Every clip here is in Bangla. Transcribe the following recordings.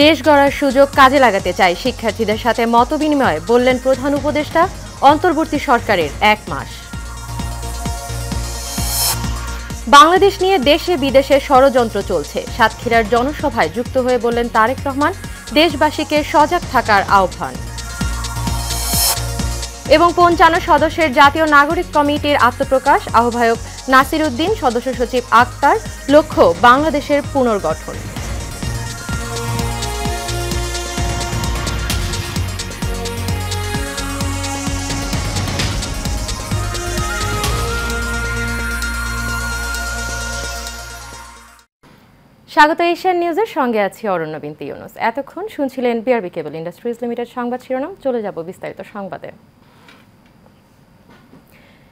দেশ গড়ার সুযোগ কাজে লাগাতে চাই শিক্ষার্থীদের সাথে মতবিনিময়ে বললেন প্রধান উপদেষ্টা। অন্তর্বর্তী সরকারের 1 মাস। বাংলাদেশ নিয়ে দেশে বিদেশে ষড়যন্ত্র চলছে, সাতক্ষীরার জনসভায় যুক্ত হয়ে বললেন তারেক রহমান। দেশবাসীকে সজাগ থাকার আহ্বান। এবং ৫৫ সদস্যের জাতীয় নাগরিক কমিটির আত্মপ্রকাশ, আহ্বায়ক নাসির উদ্দিন, সদস্য সচিব আক্তার। লক্ষ্য বাংলাদেশের পুনর্গঠন। স্বাগত এশিয়ান নিউজের সঙ্গে আছি অরণ্য বিনতি ইউনুস। এতক্ষণ শুনছিলেন বিআরবি কেবল ইন্ডাস্ট্রিজ লিমিটেড সংবাদ শিরোনাম। চলে যাব বিস্তারিত সংবাদে।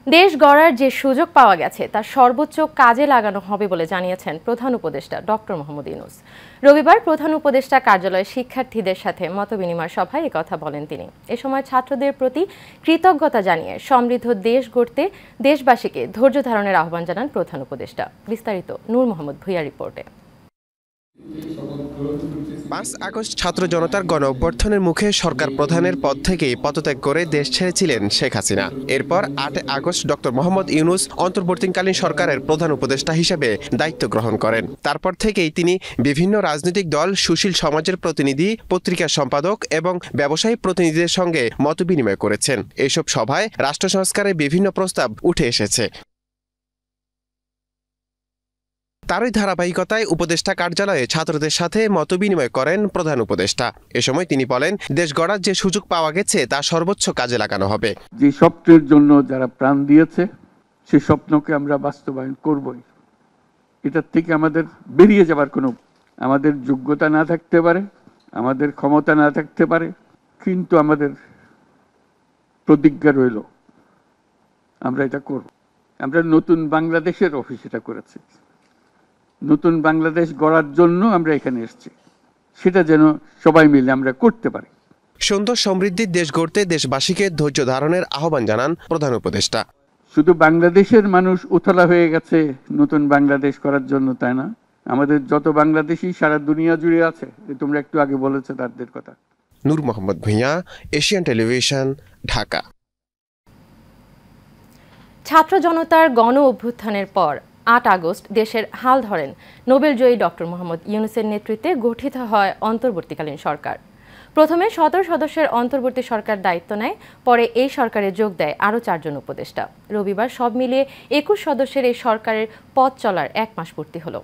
দেশ গড়ার যে সুযোগ পাওয়া গেছে তা সর্বোচ্চ কাজে লাগানো হবে বলে জানিয়েছেন প্রধান উপদেষ্টা ডক্টর মোহাম্মদ ইউনুস। রবিবার প্রধান উপদেষ্টা কার্যালয়ে শিক্ষার্থীদের সাথে মতবিনিময় সভায় একথা বলেন তিনি। এ সময় ছাত্রদের প্রতি কৃতজ্ঞতা জানিয়ে সমৃদ্ধ দেশ গড়তে দেশবাসীকে ধৈর্য ধারণের আহ্বান জানান প্রধান উপদেষ্টা। বিস্তারিত নূর মোহাম্মদ ভুঁইয়া রিপোর্টে। ৫ আগস্ট ছাত্র জনতার গণ অভ্যর্থনের মুখে সরকার প্রধানের পদ থেকেই পদত্যাগ করে দেশ ছেড়েছিলেন শেখ হাসিনা। এরপর ৮ আগস্ট ডক্টর মোহাম্মদ ইউনুস অন্তর্বর্তীকালীন সরকারের প্রধান উপদেষ্টা হিসেবে দায়িত্ব গ্রহণ করেন। তারপর থেকেই তিনি বিভিন্ন রাজনৈতিক দল, সুশীল সমাজের প্রতিনিধি, পত্রিকা সম্পাদক এবং ব্যবসায়ী প্রতিনিধিদের সঙ্গে মতবিনিময় করেছেন। এসব সভায় রাষ্ট্র সংস্কারের বিভিন্ন প্রস্তাব উঠে এসেছে। তারই ধারাবাহিকতায় উপদেষ্টা কার্যালয়ে ছাত্রদের সাথে মতবিনিময় করেন প্রধান উপদেষ্টা। এ সময় তিনি বলেন, দেশ গড়ার যে সুযোগ পাওয়া গেছে তা সর্বোচ্চ কাজে লাগানো হবে। যে স্বপ্নের জন্য যারা প্রাণ দিয়েছে সে স্বপ্নকে আমরা বাস্তবায়ন করবই। এটার থেকে আমাদের বেরিয়ে যাবার কোনো, আমাদের যোগ্যতা না থাকতে পারে, আমাদের ক্ষমতা না থাকতে পারে, কিন্তু আমাদের প্রতিজ্ঞা রইল আমরা এটা করব। আমরা নতুন বাংলাদেশের অফিস এটা করেছি। নতুন বাংলাদেশ গড়ার জন্য আমরা এখানে এসেছি, সেটা যেন সবাই মিলে আমরা করতে পারি। সুন্দর সমৃদ্ধির দেশ গড়তে দেশবাসীকে ধৈর্য ধারণের আহ্বান জানান প্রধান উপদেষ্টা। শুধু বাংলাদেশের মানুষ উতলা হয়ে গেছে নতুন বাংলাদেশ করার জন্য, তাই না? আমাদের যত বাংলাদেশি সারা দুনিয়া জুড়ে আছে, তোমরা একটু আগে বলেছো তাদের কথা। নূর মোহাম্মদ ভুঁইয়া, এশিয়ান টেলিভিশন, ঢাকা। ছাত্র জনতার গণ অভ্যুত্থানের পর ৮ আগস্ট দেশের হাল ধরেন নোবেলজয়ী ডক্টর মোহাম্মদ ইউনুসের নেতৃত্বে গঠিত হয় অন্তর্বর্তীকালীন সরকার। প্রথমে ১৭ সদস্যের অন্তর্বর্তী সরকার দায়িত্ব নেয়, পরে এই সরকারে যোগ দেয় আরও ৪ জন উপদেষ্টা। রবিবার সব মিলিয়ে ২১ সদস্যের এই সরকারের পথ চলার ১ মাস পূর্তি হলো।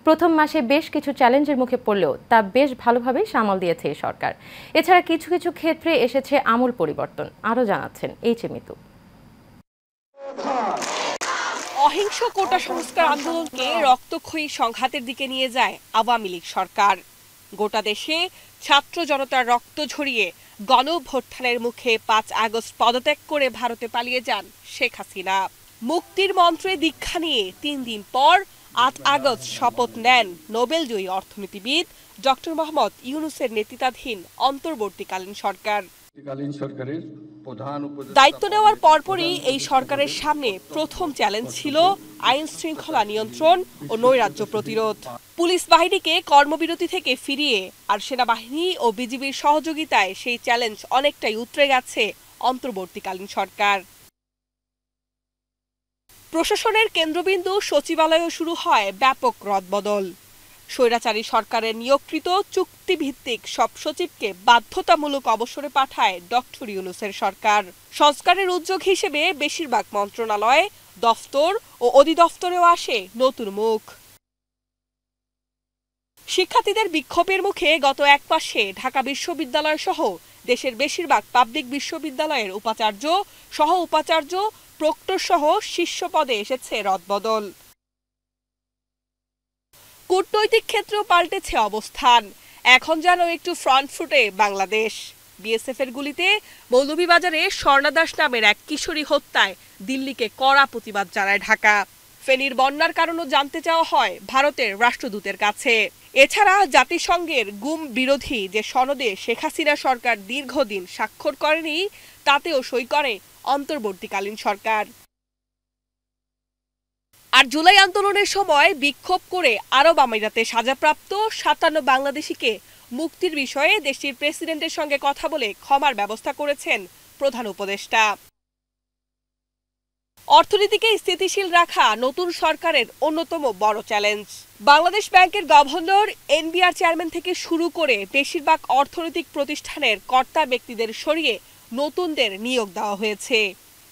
প্রথম মাসে বেশ কিছু চ্যালেঞ্জের মুখে পড়লেও তা বেশ ভালোভাবেই সামাল দিয়েছে এই সরকার। এছাড়া কিছু কিছু ক্ষেত্রে এসেছে আমূল পরিবর্তন। আরও জানাচ্ছেন এইচ এ মিতু। অহিংস কোটা সংস্কার আন্দোলনকে রক্তক্ষয়ী সংঘাতের দিকে নিয়ে যায় আওয়ামী লীগ সরকার। গোটা দেশে ছাত্র জনতার রক্ত ঝরিয়ে গণ অভ্যুত্থানের মুখে ৫ আগস্ট পদত্যাগ করে ভারতে পালিয়ে যান শেখ হাসিনা। মুক্তির মন্ত্রে দীক্ষা নিয়ে ৩ দিন পর ৮ আগস্ট শপথ নেন নোবেলজয়ী অর্থনীতিবিদ ডক্টর মোহাম্মদ ইউনুসের নেতৃত্বাধীন অন্তর্বর্তীকালীন সরকার। দায়িত্ব নেওয়ার পরপরই এই সরকারের সামনে প্রথম চ্যালেঞ্জ ছিল আইন শৃঙ্খলা নিয়ন্ত্রণ ও নৈরাজ্য প্রতিরোধ। পুলিশ বাহিনীকে কর্মবিরতি থেকে ফিরিয়ে আর সেনাবাহিনী ও বিজিবির সহযোগিতায় সেই চ্যালেঞ্জ অনেকটাই উতরে গেছে অন্তর্বর্তীকালীন সরকার। প্রশাসনের কেন্দ্রবিন্দু সচিবালয়েও শুরু হয় ব্যাপক রদবদল। স্বৈরাচারী সরকারের নিয়োগকৃত চুক্তিভিত্তিক সব সচিবকে বাধ্যতামূলক অবসরে পাঠায় ডক্টর ইউনুসের সরকার। সংস্কারের উদ্যোগ হিসেবে বেশিরভাগ মন্ত্রণালয়, দফতর ও অধিদপ্তরেও আসে নতুন মুখ। শিক্ষার্থীদের বিক্ষোভের মুখে গত ১ মাসে ঢাকা বিশ্ববিদ্যালয় সহ দেশের বেশিরভাগ পাবলিক বিশ্ববিদ্যালয়ের উপাচার্য, সহ উপাচার্য, প্রক্টর সহ শীর্ষ পদে এসেছে রদবদল। কূটনৈতিক ক্ষেত্রেও পাল্টেছে অবস্থান। এখন যেন একটু ফ্রন্ট ফুটে বাংলাদেশ। বিএসএফ এর গুলিতে মৌলভীবাজারে স্বর্ণা দাস নামের এক কিশোরী হত্যায় দিল্লিকে কড়া প্রতিবাদ জানায় ঢাকা। ফেনীর বন্যার কারণও জানতে চাওয়া হয় ভারতের রাষ্ট্রদূতের কাছে। এছাড়া জাতিসংঘের গুম বিরোধী যে সনদে শেখ হাসিনা সরকার দীর্ঘদিন স্বাক্ষর করেনি, তাতেও সই করে অন্তর্বর্তীকালীন সরকার। আর জুলাই আন্দোলনের সময় বিক্ষোভ করে আরব আমিরাতে সাজাপ্রাপ্ত ৫৭ বাংলাদেশিকে মুক্তির বিষয়ে দেশটির প্রেসিডেন্টের সঙ্গে কথা বলে ক্ষমার ব্যবস্থা করেছেন প্রধান উপদেষ্টা। অর্থনীতিকে স্থিতিশীল রাখা নতুন সরকারের অন্যতম বড় চ্যালেঞ্জ। বাংলাদেশ ব্যাংকের গভর্নর, এনবিআর চেয়ারম্যান থেকে শুরু করে বেশিরভাগ অর্থনৈতিক প্রতিষ্ঠানের কর্তা ব্যক্তিদের সরিয়ে নতুনদের নিয়োগ দেওয়া হয়েছে।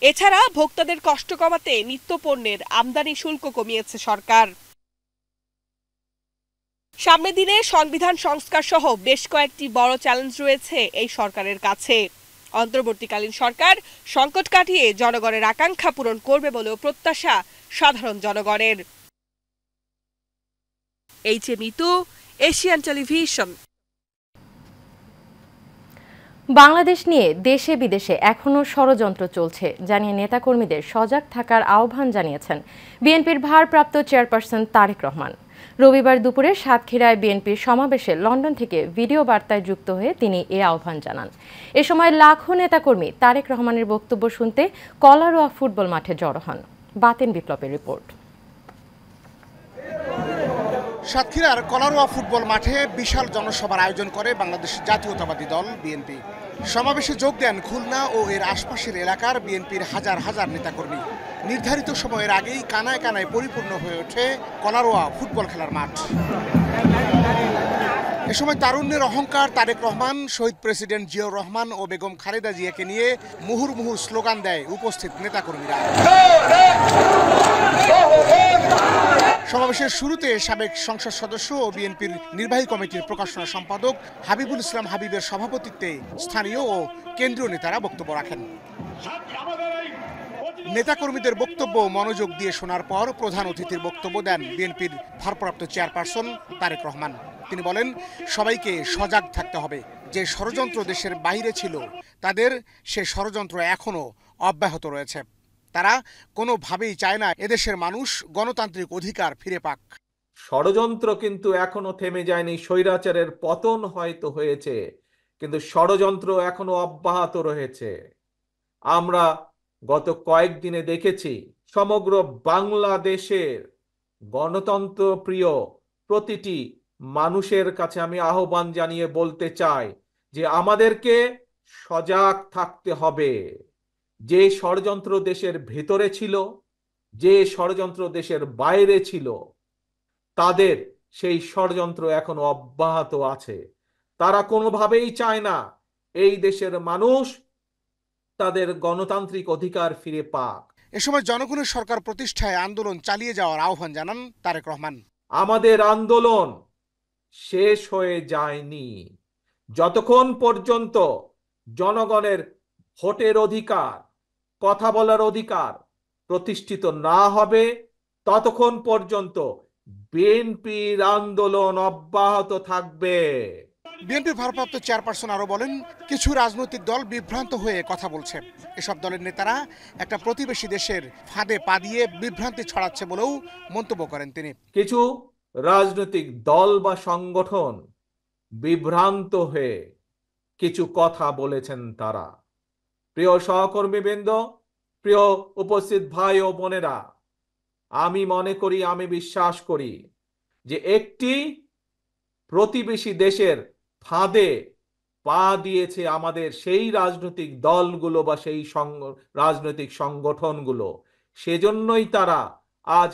এছাড়া ভোক্তাদের কষ্ট কমাতে নিত্যপণ্যের আমদানি শুল্ক কমিয়েছে সরকার। সামনের দিনে সংবিধান সংস্কার সহ বেশ কয়েকটি বড় চ্যালেঞ্জ রয়েছে এই সরকারের কাছে। অন্তর্বর্তীকালীন সরকার সংকট কাটিয়ে জনগণের আকাঙ্ক্ষা পূরণ করবে বলেও প্রত্যাশা সাধারণ জনগণের। এইচএ মিতু, এশিয়ান টেলিভিশন। বাংলাদেশ নিয়ে দেশে বিদেশে এখনও ষড়যন্ত্র চলছে জানিয়ে নেতাকর্মীদের সজাগ থাকার আহ্বান জানিয়েছেন বিএনপির ভারপ্রাপ্ত চেয়ারপারসন তারেক রহমান। রবিবার দুপুরে সাতক্ষীরায় বিএনপির সমাবেশে লন্ডন থেকে ভিডিও বার্তায় যুক্ত হয়ে তিনি এ আহ্বান জানান। এ সময় লাখো নেতাকর্মী তারেক রহমানের বক্তব্য শুনতে কলারোয়া ফুটবল মাঠে জড়ো হন। বাতেন বিপ্লবের রিপোর্ট। সাতক্ষীরার কলারোয়া ফুটবল মাঠে বিশাল জনসভার আয়োজন করে বাংলাদেশ জাতীয়তাবাদী দল বিএনপি। সমাবেশে যোগ দেন খুলনা ও এর আশপাশের এলাকার বিএনপির হাজার হাজার নেতাকর্মী। নির্ধারিত সময়ের আগেই কানায় কানায় পরিপূর্ণ হয়ে ওঠে কলারোয়া ফুটবল খেলার মাঠ। এ সময় তারুণ্যের অহংকার তারেক রহমান, শহীদ প্রেসিডেন্ট জিয়াউর রহমান ও বেগম খালেদা জিয়াকে নিয়ে মুহুর্মুহু স্লোগান দেয় উপস্থিত নেতাকর্মীরা। সমাবেশের শুরুতে সাবেক সংসদ সদস্য ও বিএনপির নির্বাহী কমিটির প্রকাশনা সম্পাদক হাবিবুল ইসলাম হাবিবের সভাপতিত্বে স্থানীয় ও কেন্দ্রীয় নেতারা বক্তব্য রাখেন। নেতাকর্মীদের বক্তব্য মনোযোগ দিয়ে শোনার পর প্রধান অতিথির বক্তব্য দেন বিএনপির ভারপ্রাপ্ত চেয়ারপারসন তারেক রহমান। তিনি বলেন, সবাইকে সজাগ থাকতে হবে। যে ষড়যন্ত্র দেশের বাইরে ছিল তাদের সে ষড়যন্ত্র এখনো অব্যাহত রয়েছে। তারা কোনোভাবেই চায় না এদেশের মানুষ গণতান্ত্রিক অধিকার ফিরে পাক। ষড়যন্ত্র কিন্তু এখনো থেমে যায়নি। স্বৈরাচারের পতন হয়তো হয়েছে, কিন্তু ষড়যন্ত্র এখনো অব্যাহত রয়েছে। আমরা গত কয়েকদিনে দেখেছি সমগ্র বাংলাদেশের গণতন্ত্র প্রিয় প্রতিটি মানুষের কাছে আমি আহ্বান জানিয়ে বলতে চাই যে আমাদেরকে সজাগ থাকতে হবে। যে ষড়যন্ত্র দেশের ভেতরে ছিল, যে ষড়যন্ত্র দেশের বাইরে ছিল, তাদের সেই ষড়যন্ত্র এখনো অব্যাহত আছে। তারা কোনোভাবেই চায় না এই দেশের মানুষ তাদের গণতান্ত্রিক অধিকার ফিরে পাক। এ সময় জনগণের সরকার প্রতিষ্ঠায় আন্দোলন চালিয়ে যাওয়ার আহ্বান জানান তারেক রহমান। আমাদের আন্দোলন শেষ হয়ে যায়নি। যতক্ষণ পর্যন্ত জনগণের ভোটের অধিকার, কথা বলার অধিকার প্রতিষ্ঠিত না হবে, ততক্ষণ পর্যন্ত বিএনপির আন্দোলন অব্যাহত থাকবে। বিএনপির ভারপ্রাপ্ত চেয়ারপারসন আরো বলেন, কিছু রাজনৈতিক দল বিভ্রান্ত হয়ে কথা বলছে। এসব দলের নেতারা একটা প্রতিবেশী দেশের ফাঁদে পা দিয়ে বিভ্রান্তি ছড়াচ্ছে বলেও মন্তব্য করেন তিনি। কিছু রাজনৈতিক দল বা সংগঠন বিভ্রান্ত হয়ে কিছু কথা বলেছেন তারা। প্রিয় সহকর্মীবৃন্দ, প্রিয় উপস্থিত ভাই ও বোনেরা, আমি মনে করি, আমি বিশ্বাস করি যে একটি প্রতিবেশী দেশের ফাঁদে পা দিয়েছে আমাদের সেই রাজনৈতিক দলগুলো বা সেই রাজনৈতিক সংগঠনগুলো। সেজন্যই তারা আজ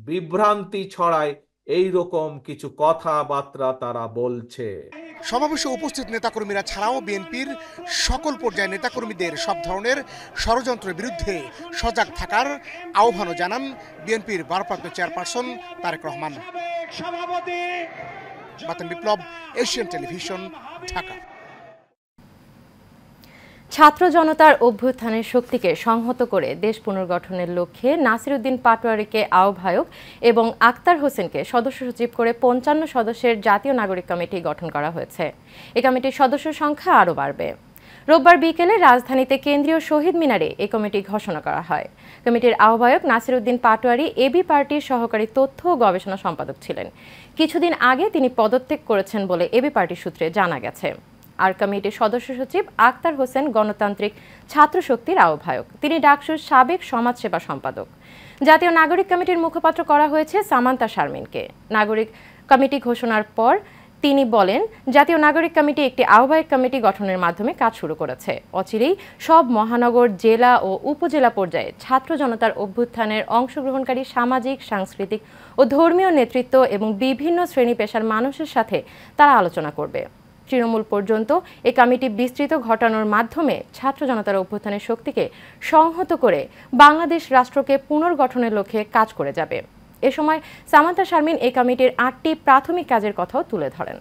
বিভ্রান্তি ছড়ায়, এই রকম কিছু কথাবার্তা তারা বলছে। সমাবেশে উপস্থিত নেতাকর্মীরা ছাড়াও বিএনপির সকল পর্যায়ের নেতাকর্মীদের সব ধরনের ষড়যন্ত্রের বিরুদ্ধে সজাগ থাকার আহ্বানও জানান বিএনপির ভারপ্রাপ্ত চেয়ারপারসন তারেক রহমান। বাতেন বিপ্লব, এশিয়ান টেলিভিশন, ঢাকা। ছাত্র জনতার অভ্যুত্থানের শক্তিকে সংহত করে দেশ পুনর্গঠনের লক্ষ্যে নাসিরউদ্দিন পাটোয়ারীকে আহ্বায়ক এবং আক্তার হোসেনকে সদস্য সচিব করে ৫৫ সদস্যের জাতীয় নাগরিক কমিটি গঠন করা হয়েছে। এই কমিটির সদস্য সংখ্যা আরও বাড়বে। রোববার বিকেলে রাজধানীতে কেন্দ্রীয় শহীদ মিনারে এই কমিটি ঘোষণা করা হয়। কমিটির আহ্বায়ক নাসিরউদ্দিন পাটোয়ারী এবি পার্টির সহকারী তথ্য ও গবেষণা সম্পাদক ছিলেন। কিছুদিন আগে তিনি পদত্যাগ করেছেন বলে এবি পার্টির সূত্রে জানা গেছে। আর কমিটির সদস্য সচিব আক্তার হোসেন গণতান্ত্রিক ছাত্র শক্তির আহ্বায়ক। তিনি ডাকসুর সাবেক সমাজসেবা সম্পাদক। জাতীয় নাগরিক কমিটির মুখপাত্র করা হয়েছে সামান্তা শারমিনকে। নাগরিক কমিটি ঘোষণার পর তিনি বলেন, জাতীয় নাগরিক কমিটি একটি আহ্বায়ক কমিটি গঠনের মাধ্যমে কাজ শুরু করেছে। অচিরেই সব মহানগর, জেলা ও উপজেলা পর্যায়ে ছাত্র জনতার অভ্যুত্থানের অংশগ্রহণকারী সামাজিক, সাংস্কৃতিক ও ধর্মীয় নেতৃত্ব এবং বিভিন্ন শ্রেণী পেশার মানুষের সাথে তারা আলোচনা করবে। তৃণমূল পর্যন্ত এই কমিটি বিস্তৃত ঘটানোর মাধ্যমে ছাত্র জনতার অভ্যুত্থানের শক্তিকে সংহত করে বাংলাদেশ রাষ্ট্রকে পুনর্গঠনের লক্ষ্যে কাজ করে যাবে। এ সময় সামান্তা শারমিন এই কমিটির 8টি প্রাথমিক কাজের কথাও তুলে ধরেন।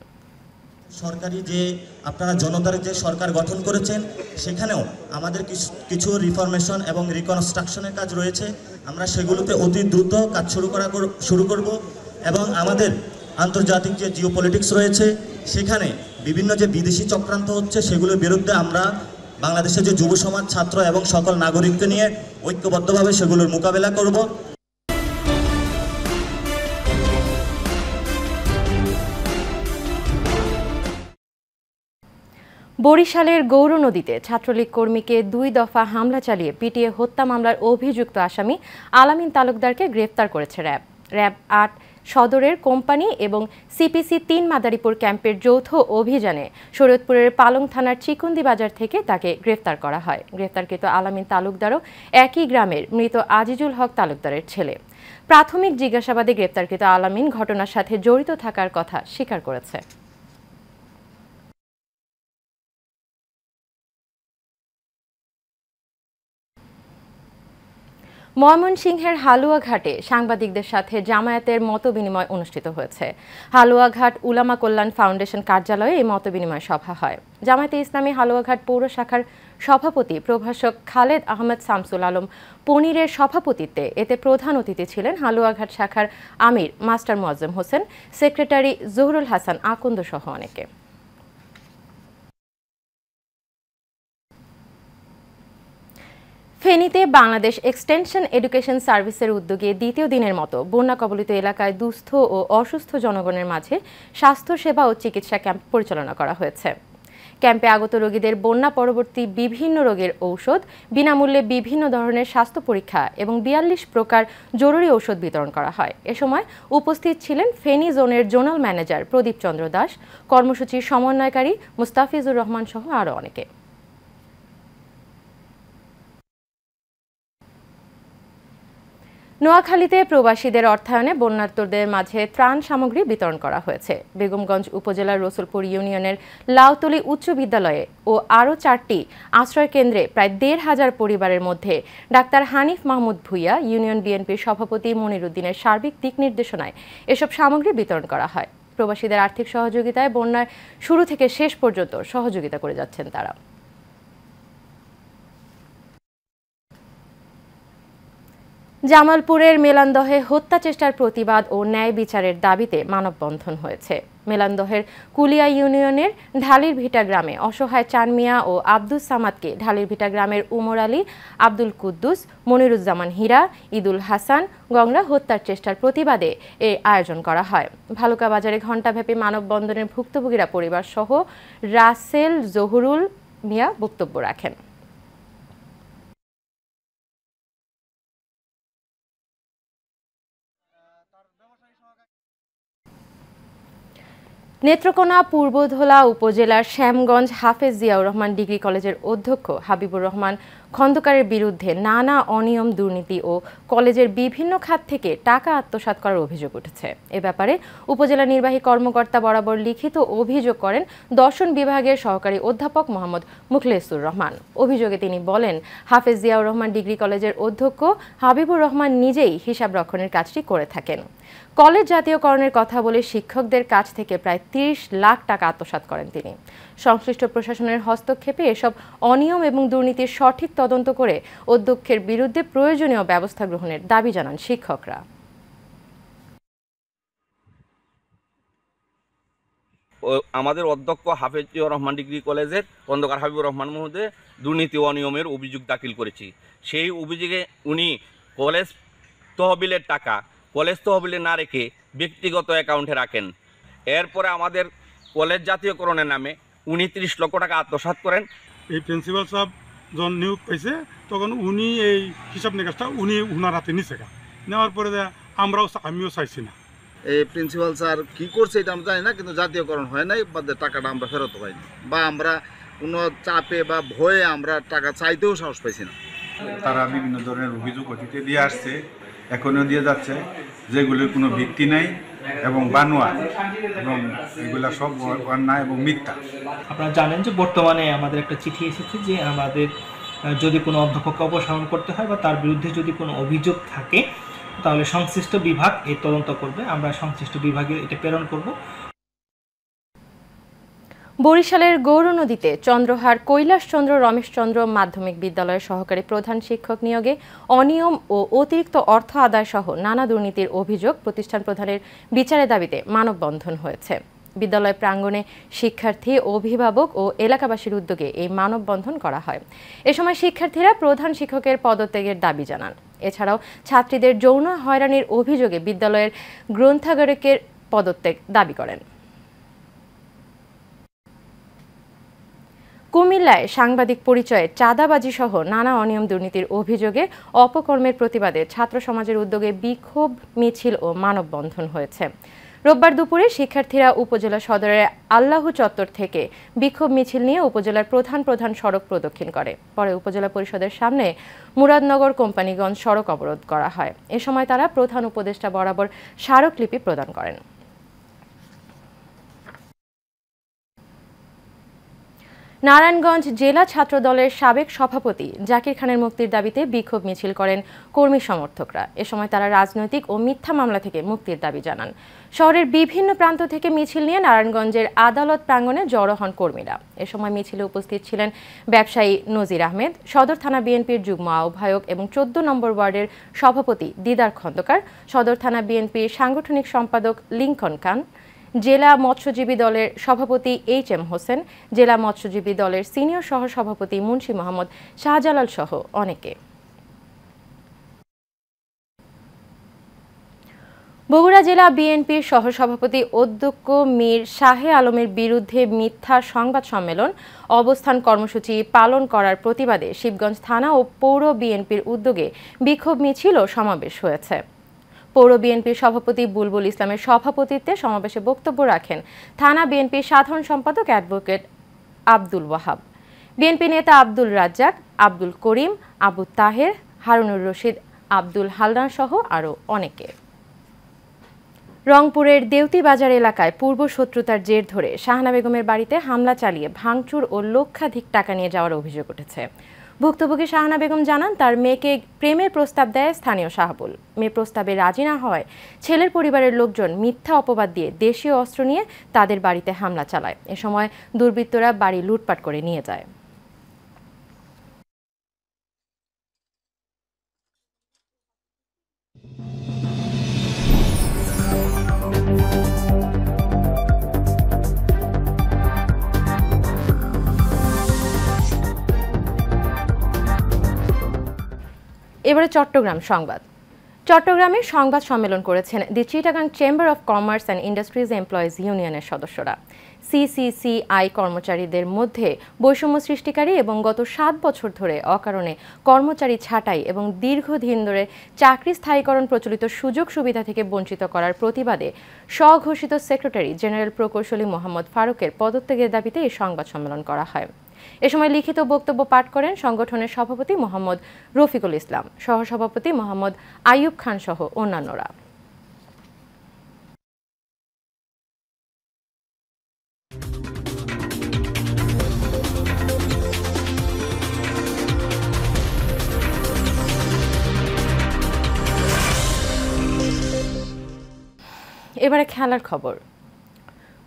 সরকারি যে আপনারা জনতার যে সরকার গঠন করেছেন, সেখানেও আমাদের কিছু রিফরমেশন এবং রিকনস্ট্রাকশনের কাজ রয়েছে। আমরা সেগুলোতে অতি দ্রুত কাজ শুরু করব এবং আমাদের আন্তর্জাতিক যে জিওপলিটিক্স রয়েছে, সেখানে বিভিন্ন যে বিদেশি চক্রান্ত হচ্ছে, সেগুলোর বিরুদ্ধে আমরা বাংলাদেশের যে যুব সমাজ, ছাত্র এবং সকল নাগরিককে নিয়ে ঐক্যবদ্ধভাবে সেগুলোর মোকাবেলা করব। বরিশালের গৌরনদীতে ছাত্রলীগ কর্মীকে 2 দফা হামলা চালিয়ে পিটিয়ে হত্যা মামলার অভিযুক্ত আসামি আলামিন তালুকদারকে গ্রেফতার করেছে র্যাব। র্যাব 8 সদরের কোম্পানি এবং সিপিসি 3 মাদারীপুর ক্যাম্পের যৌথ অভিযানে শরীয়তপুরের পালং থানার চিকুন্দি বাজার থেকে তাকে গ্রেফতার করা হয়। গ্রেফতারকৃত আলামিন তালুকদারও একই গ্রামের মৃত আজিজুল হক তালুকদারের ছেলে। প্রাথমিক জিজ্ঞাসাবাদে গ্রেফতারকৃত আলামিন ঘটনার সাথে জড়িত থাকার কথা স্বীকার করেছে। ময়মনসিংহের হালুয়াঘাটে সাংবাদিকদের সাথে জামায়াতের মতবিনিময় অনুষ্ঠিত হয়েছে। হালুয়াঘাট উলামা কল্যাণ ফাউন্ডেশন কার্যালয়ে এই মতবিনিময় সভা হয়। জামায়াতে ইসলামী হালুয়াঘাট পৌর শাখার সভাপতি প্রভাষক খালেদ আহমেদ শামসুল আলম পনিরের সভাপতিত্বে এতে প্রধান অতিথি ছিলেন হালুয়াঘাট শাখার আমির মাস্টার মোয়াজ্জেম হোসেন, সেক্রেটারি জহুরুল হাসান আকন্দ সহ অনেকে। ফেনীতে বাংলাদেশ এক্সটেনশন এডুকেশন সার্ভিসের উদ্যোগে দ্বিতীয় দিনের মতো বন্যা কবলিত এলাকায় দুস্থ ও অসুস্থ জনগণের মাঝে স্বাস্থ্যসেবা ও চিকিৎসা ক্যাম্প পরিচালনা করা হয়েছে। ক্যাম্পে আগত রোগীদের বন্যা পরবর্তী বিভিন্ন রোগের ঔষধ, বিনামূল্যে বিভিন্ন ধরনের স্বাস্থ্য পরীক্ষা এবং 42 প্রকার জরুরি ঔষধ বিতরণ করা হয়। এ সময় উপস্থিত ছিলেন ফেনী জোনের জোনাল ম্যানেজার প্রদীপ চন্দ্র দাস, কর্মসূচির সমন্বয়কারী মুস্তাফিজুর রহমান সহ আরও অনেকে। নোয়াখালীতে প্রবাসীদের অর্থায়নে বন্যার্তদের মাঝে ত্রাণ সামগ্রী বিতরণ করা হয়েছে। বেগমগঞ্জ উপজেলার রসুলপুর ইউনিয়নের লাউতলী উচ্চ বিদ্যালয়ে ও আরও 4টি আশ্রয় কেন্দ্রে প্রায় 1,500 পরিবারের মধ্যে ডাক্তার হানিফ মাহমুদ ভুইয়া, ইউনিয়ন বিএনপির সভাপতি মনির উদ্দিনের সার্বিক দিক নির্দেশনায় এসব সামগ্রী বিতরণ করা হয়। প্রবাসীদের আর্থিক সহযোগিতায় বন্যার শুরু থেকে শেষ পর্যন্ত সহযোগিতা করে যাচ্ছেন তারা। জামালপুরের মেলান্দহে হত্যা চেষ্টার প্রতিবাদ ও ন্যায় বিচারের দাবিতে মানববন্ধন হয়েছে। মেলান্দহের কুলিয়া ইউনিয়নের ঢালির ভিটা গ্রামে অসহায় চানমিয়া ও আব্দুস সামাদকে ঢালির ভিটা গ্রামের উমর আলী, আব্দুল কুদ্দুস, মনিরুজ্জামান হীরা, ঈদুল হাসান গংরা হত্যার চেষ্টার প্রতিবাদে এই আয়োজন করা হয়। ভালুকা বাজারে ঘণ্টাব্যাপী মানববন্ধনের ভুক্তভোগীরা পরিবার সহ রাসেল জহুরুল মিয়া বক্তব্য রাখেন। নেত্রকোনা পূর্বধোলা উপজেলার শ্যামগঞ্জ হাফেজ জিয়াউর রহমান ডিগ্রি কলেজের অধ্যক্ষ হাবিবুর রহমান খন্দকারের বিরুদ্ধে নানা অনিয়ম, দুর্নীতি ও কলেজের বিভিন্ন খাত থেকে টাকা আত্মসাৎ করার অভিযোগ উঠেছে। এ ব্যাপারে উপজেলা নির্বাহী কর্মকর্তা বরাবর লিখিত অভিযোগ করেন দর্শন বিভাগের সহকারী অধ্যাপক মোহাম্মদ মুখলেসুর রহমান। অভিযোগে তিনি বলেন, হাফেজ জিয়াউর রহমান ডিগ্রি কলেজের অধ্যক্ষ হাবিবুর রহমান নিজেই হিসাব রক্ষণের কাজটি করে থাকেন। কলেজ জাতীয়করণের কথা বলে শিক্ষকদের কাছ থেকে প্রায় 30 লাখ টাকা আত্মসাৎ করেন তিনি। সংশ্লিষ্ট প্রশাসনের হস্তক্ষেপে এসব অনিয়ম এবং দুর্নীতির সঠিক তদন্ত করে অধ্যক্ষের বিরুদ্ধে প্রয়োজনীয় ব্যবস্থা গ্রহণের দাবি জানান শিক্ষকরা। আমাদের অধ্যক্ষ হাফেজ জিয়াউর রহমান ডিগ্রি কলেজের খন্দকার হাবিবুর রহমান মহোদয় দুর্নীতি ও অনিয়মের অভিযোগ দাখিল করেছি। সেই অভিযোগে উনি কলেজ তহবিলের টাকা কলেজ তহবিলে না রেখে ব্যক্তিগত অ্যাকাউন্টে রাখেন। এরপরে আমাদের কলেজ জাতীয়করণের নামে উনি 30 লক্ষ টাকা আত্মসাৎ করেন। এই প্রিন্সিপাল সাহেব যখন নিয়োগ পাইছে তখন উনি এই হিসাব নিকাশটা উনার হাতে নিছে। নেওয়ার পরে আমিও চাইছি না, এই প্রিন্সিপাল স্যার কী করছে এটা আমরা জানি না, কিন্তু জাতীয়করণ হয় নাই বা টাকাটা আমরা ফেরত পাইনি, বা আমরা কোনো চাপে বা ভয়ে আমরা টাকা চাইতেও সাহস পাইছি না। তারা বিভিন্ন ধরনের অভিযোগ অতীতে দিয়ে আসছে, এখনও দিয়ে যাচ্ছে, যেগুলির কোনো ভিত্তি নাই এবং বানোয়া, এবং এগুলা সব অন্যায় এবং মিথ্যা। আপনারা জানেন যে বর্তমানে আমাদের একটা চিঠি এসেছে যে আমাদের যদি কোনো অধ্যক্ষকে অপসারণ করতে হয় বা তার বিরুদ্ধে যদি কোনো অভিযোগ থাকে তাহলে সংশ্লিষ্ট বিভাগ এই তদন্ত করবে। আমরা সংশ্লিষ্ট বিভাগে এটা প্রেরণ করব। বরিশালের গৌর নদীতে চন্দ্রহার কৈলাসচন্দ্র রমেশচন্দ্র মাধ্যমিক বিদ্যালয়ের সহকারী প্রধান শিক্ষক নিয়োগে অনিয়ম ও অতিরিক্ত অর্থ আদায় সহ নানা দুর্নীতির অভিযোগ প্রতিষ্ঠান প্রধানের বিচারের দাবিতে মানববন্ধন হয়েছে। বিদ্যালয় প্রাঙ্গণে শিক্ষার্থী, অভিভাবক ও এলাকাবাসীর উদ্যোগে এই মানববন্ধন করা হয়। এ সময় শিক্ষার্থীরা প্রধান শিক্ষকের পদত্যাগের দাবি জানান। এছাড়াও ছাত্রীদের যৌন হয়রানির অভিযোগে বিদ্যালয়ের গ্রন্থাগারিকের পদত্যাগ দাবি করেন। কুমিল্লায় সাংবাদিক পরিচয়ে চাঁদাবাজি সহ নানা অনিয়ম দুর্নীতির অভিযোগে অপকর্মের প্রতিবাদে ছাত্র সমাজের উদ্যোগে বিক্ষোভ মিছিল ও মানববন্ধন হয়েছে। রোববার দুপুরে শিক্ষার্থীরা উপজেলা সদরের আল্লাহু চত্বর থেকে বিক্ষোভ মিছিল নিয়ে উপজেলার প্রধান সড়ক প্রদক্ষিণ করে। পরে উপজেলা পরিষদের সামনে মুরাদনগর কোম্পানিগঞ্জ সড়ক অবরোধ করা হয়। এ সময় তারা প্রধান উপদেষ্টা বরাবর স্মারকলিপি প্রদান করেন। নারায়ণগঞ্জ জেলা ছাত্রদলের সাবেক সভাপতি জাকির খানের মুক্তির দাবিতে বিক্ষোভ মিছিল করেন কর্মী সমর্থকরা। এ সময় তারা রাজনৈতিক ও মিথ্যা মামলা থেকে মুক্তির দাবি জানান। শহরের বিভিন্ন প্রান্ত থেকে মিছিল নিয়ে নারায়ণগঞ্জের আদালত প্রাঙ্গণে জড়ো হন কর্মীরা। এ সময় মিছিলে উপস্থিত ছিলেন ব্যবসায়ী নজির আহমেদ, সদর থানা বিএনপির যুগ্ম আহ্বায়ক এবং 14 নম্বর ওয়ার্ডের সভাপতি দিদার খন্দকার, সদর থানা বিএনপির সাংগঠনিক সম্পাদক লিঙ্কন খান, জেলা মৎস্যজীবী দলের সভাপতি এইচ.এম. হোসেন, জেলা মৎস্যজীবী দলের সিনিয়র সহসভাপতি মুন্সি মোহাম্মদ শাহজালাল সহ অনেকে। বগুড়া জেলা বিএনপির সহসভাপতি অধ্যক্ষ মীর শাহে আলমের বিরুদ্ধে মিথ্যা সংবাদ সম্মেলন, অবস্থান কর্মসূচি পালন করার প্রতিবাদে শিবগঞ্জ থানা ও পৌর বিএনপির উদ্যোগে বিক্ষোভ মিছিল ও সমাবেশ হয়েছে। পৌর বিএনপির সভাপতি বুলবুল ইসলামের সভাপতিত্বে সমাবেশে বক্তব্য রাখেন থানা বিএনপির সাধারণ সম্পাদক অ্যাডভোকেট আব্দুল ওয়াহাব, বিএনপি নেতা আব্দুল রাজ্জাক, আব্দুল করিম, আবু তাহের, হারুনুর রশিদ, আব্দুল হালদার সহ আরও অনেকে। রংপুরের দেউতি বাজার এলাকায় পূর্ব শত্রুতার জের ধরে শাহানা বেগমের বাড়িতে হামলা চালিয়ে ভাঙচুর ও লক্ষাধিক টাকা নিয়ে যাওয়ার অভিযোগ উঠেছে। ভুক্তভোগী শাহানা বেগম জানান, তার মেয়েকে প্রেমের প্রস্তাব দেয় স্থানীয় শাহাবুল। মেয়ে প্রস্তাবে রাজি না হওয়ায় ছেলের পরিবারের লোকজন মিথ্যা অপবাদ দিয়ে দেশীয় অস্ত্র নিয়ে তাদের বাড়িতে হামলা চালায়। এ সময় দুর্বৃত্তরা বাড়ি লুটপাট করে নিয়ে যায়। এবারে চট্টগ্রাম সংবাদ। চট্টগ্রামে সংবাদ সম্মেলন করেছেন the Chittagong chamber of commerce and industries employees ইউনিয়নের সদস্যরা। সিসিসিআই কর্মচারীদের মধ্যে বৈষম্য সৃষ্টিকারী এবং গত 7 বছর ধরে অকারণে কর্মচারী ছাঁটাই এবং দীর্ঘদিন ধরে চাকরি স্থায়ীকরণ প্রচলিত সুযোগ সুবিধা থেকে বঞ্চিত করার প্রতিবাদে স্বঘোষিত সেক্রেটারি জেনারেল প্রকৌশলী মোহাম্মদ ফারুকের পদত্যাগের দাবিতে এই সংবাদ সম্মেলন করা হয়। এ সময় লিখিত বক্তব্য পাঠ করেন সংগঠনের সভাপতি মোহাম্মদ রফিকুল ইসলাম, সহসভাপতি মোহাম্মদ আইয়ুব খান সহ অন্যান্যরা। এবারে খেলার খবর।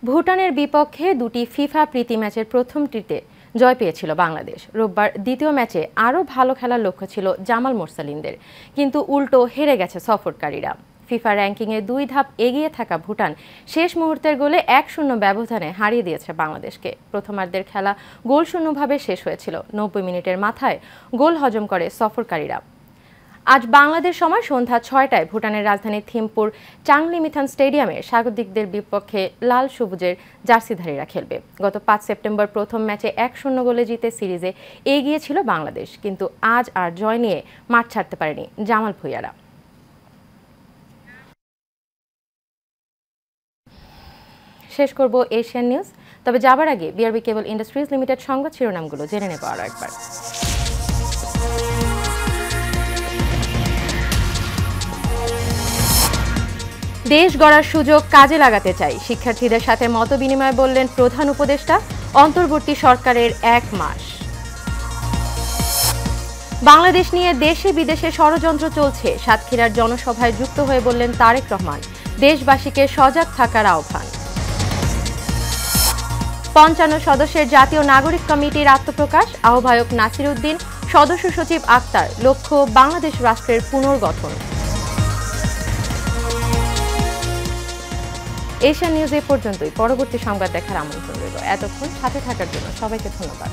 ভুটানের বিপক্ষে 2টি ফিফা প্রীতি ম্যাচের প্রথমটিতে জয় পেয়েছিল বাংলাদেশ। রোববার দ্বিতীয় ম্যাচে আরও ভালো খেলার লক্ষ্য ছিল জামাল মোরসালিনদের, কিন্তু উল্টো হেরে গেছে সফরকারীরা। ফিফা র্যাঙ্কিংয়ে 2 ধাপ এগিয়ে থাকা ভুটান শেষ মুহূর্তের গোলে 1-0 ব্যবধানে হারিয়ে দিয়েছে বাংলাদেশকে। প্রথমার্ধের খেলা গোলশূন্যভাবে শেষ হয়েছিল। 90 মিনিটের মাথায় গোল হজম করে সফরকারীরা। আজ বাংলাদেশ সময় সন্ধ্যা 6টায় ভুটানের রাজধানী থিম্পুর চাংলিমিথান স্টেডিয়ামে স্বাগতিকদের বিপক্ষে লাল সবুজের জার্সিধারীরা খেলবে। গত 5 সেপ্টেম্বর প্রথম ম্যাচে 1-0 গোলে জিতে সিরিজে এগিয়ে ছিল বাংলাদেশ, কিন্তু আজ আর জয় নিয়ে মাঠ ছাড়তে পারেনি জামাল ভুঁইয়ারা। শেষ করব এশিয়ান নিউজ। তবে যাবার আগে বিআরবি কেবল ইন্ডাস্ট্রিজ লিমিটেড সংবাদ শিরোনামগুলো জেনে নেব আরও একবার। দেশ গড়ার সুযোগ কাজে লাগাতে চাই, শিক্ষার্থীদের সাথে মতবিনিময় বললেন প্রধান উপদেষ্টা। অন্তর্বর্তী সরকারের 1 মাস। বাংলাদেশ নিয়ে দেশে বিদেশে ষড়যন্ত্র চলছে, সাতক্ষীরার জনসভায় যুক্ত হয়ে বললেন তারেক রহমান। দেশবাসীকে সজাগ থাকার আহ্বান। 55 সদস্যের জাতীয় নাগরিক কমিটির আত্মপ্রকাশ, আহ্বায়ক নাসির উদ্দিন, সদস্য সচিব আক্তার। লক্ষ্য বাংলাদেশ রাষ্ট্রের পুনর্গঠন। এশিয়ান নিউজ এ পর্যন্তই। পরবর্তী সংবাদ দেখার আমন্ত্রণ রইল। এতক্ষণ সাথে থাকার জন্য সবাইকে ধন্যবাদ।